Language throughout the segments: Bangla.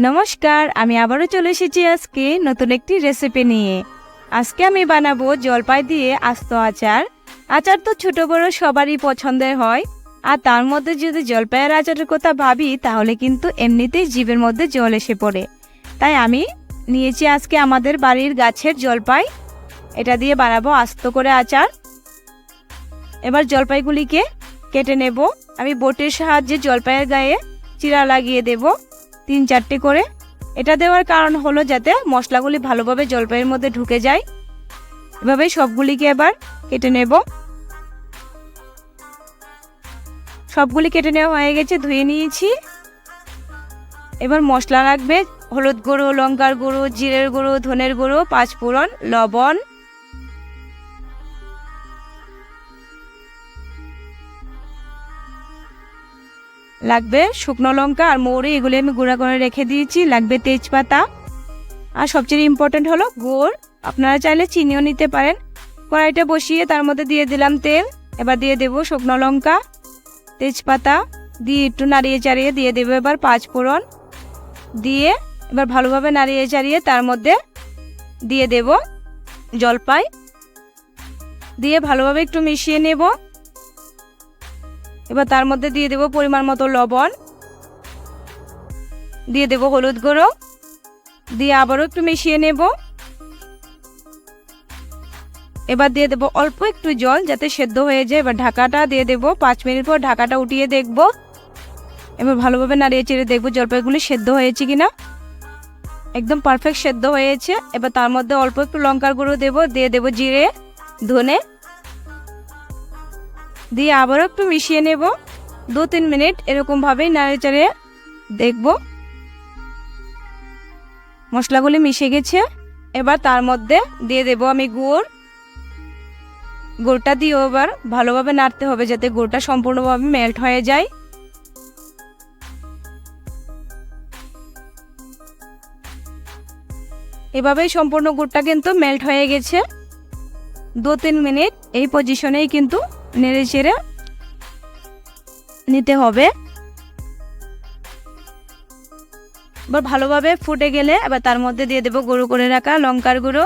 নমস্কার, আমি আবারও চলে এসেছি আজকে নতুন একটি রেসিপি নিয়ে। আজকে আমি বানাবো জলপাই দিয়ে আস্ত আচার। আচার তো ছোট বড় সবারই পছন্দের হয়, আর তার মধ্যে যদি জলপাইয়ের আচারের কথা ভাবি তাহলে কিন্তু এমনিতেই জিভের মধ্যে জল এসে পড়ে। তাই আমি নিয়েছি আজকে আমাদের বাড়ির গাছের জলপাই, এটা দিয়ে বানাবো আস্ত করে আচার। এবার জলপাইগুলিকে কেটে নেব। আমি বটির সাহায্যে জলপাইয়ের গায়ে চিরা লাগিয়ে দেব 3-4টে করে। এটা দেওয়ার কারণ হলো যাতে মশলাগুলি ভালোভাবে জলপাইয়ের মধ্যে ঢুকে যায়। এভাবে সবগুলিকে এবার কেটে নেব। সবগুলি কেটে নেওয়া হয়ে গেছে, ধুয়ে নিয়েছি। এবার মশলা লাগবে হলুদ গুঁড়ো, লঙ্কার গুঁড়ো, জিরের গুঁড়ো, ধনের গুঁড়ো, 5 ফোড়ন, লবণ, লাগবে শুকনো লঙ্কা আর মৌরি, এগুলি আমি গুঁড়া করে রেখে দিয়েছি। লাগবে তেজপাতা, আর সবচেয়ে ইম্পর্টেন্ট হলো গুড়। আপনারা চাইলে চিনিও নিতে পারেন। কড়াইটা বসিয়ে তার মধ্যে দিয়ে দিলাম তেল। এবার দিয়ে দেব শুকনো লঙ্কা, তেজপাতা দিয়ে একটু নাড়িয়ে চাড়িয়ে দিয়ে দেবো এবার 5 ফোড়ন দিয়ে এবার ভালোভাবে নাড়িয়ে চাড়িয়ে তার মধ্যে দিয়ে দেব জলপাই দিয়ে ভালোভাবে একটু মিশিয়ে নেব। এবার তার মধ্যে দিয়ে দেব পরিমাণ মতো লবণ, দিয়ে দেব হলুদ গুঁড়ো, দিয়ে আবারও একটু মিশিয়ে নেব। এবার দিয়ে দেব অল্প একটু জল যাতে সেদ্ধ হয়ে যায়। এবার ঢাকাটা দিয়ে দেব। 5 মিনিট পর ঢাকাটা উঠিয়ে দেখব। এবার ভালোভাবে নাড়িয়ে চেড়ে দেখব জলপাইগুলি সেদ্ধ হয়েছে কিনা। একদম পারফেক্ট সেদ্ধ হয়েছে। এবার তার মধ্যে অল্প একটু লঙ্কার গুঁড়ো দেব, দিয়ে দেব জিরে, ধনে, দিয়ে আবারও একটু মিশিয়ে নেব। 2-3 মিনিট এরকম ভাবেই নাড়িয়ে চাড়িয়ে দেখব মশলাগুলি মিশে গেছে। এবার তার মধ্যে দিয়ে দেব আমি গুড়টা দিয়ে এবার ভালোভাবে নাড়তে হবে যাতে গুড়টা সম্পূর্ণভাবে মেল্ট হয়ে যায়। এভাবেই সম্পূর্ণ গুড়টা কিন্তু মেল্ট হয়ে গেছে। 2-3 মিনিট এই পজিশনেই কিন্তু নেড়ে চেড়ে নিতে হবে। এবার ভালোভাবে ফুটে গেলে এবার তার মধ্যে দিয়ে দেব গুঁড়ো করে রাখা লঙ্কার গুঁড়ো,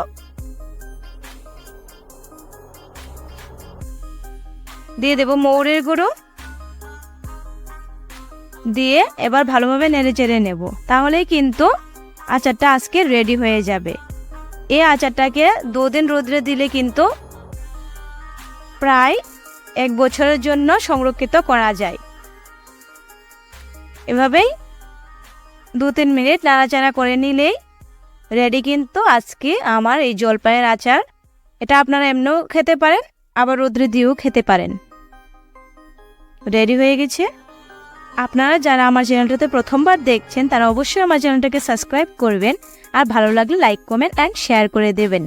দিয়ে দেব মৌরির গুঁড়ো, দিয়ে এবার ভালোভাবে নেড়ে চেড়ে নেব। তাহলেই কিন্তু আচারটা আজকে রেডি হয়ে যাবে। এই আচারটাকে 2 দিন রোদে দিলে কিন্তু প্রায় 1 বছরের জন্য সংরক্ষিত করা যায়। এভাবেই 2-3 মিনিট নাড়াচাড়া করে নিলেই রেডি কিন্তু আজকে আমার এই জলপাইয়ের আচার। এটা আপনারা এমনিও খেতে পারেন, আবার রোদ্রে দিয়েও খেতে পারেন। রেডি হয়ে গেছে। আপনারা যারা আমার চ্যানেলটাতে প্রথমবার দেখছেন তারা অবশ্যই আমার চ্যানেলটাকে সাবস্ক্রাইব করবেন, আর ভালো লাগলে লাইক, কমেন্ট অ্যান্ড শেয়ার করে দেবেন।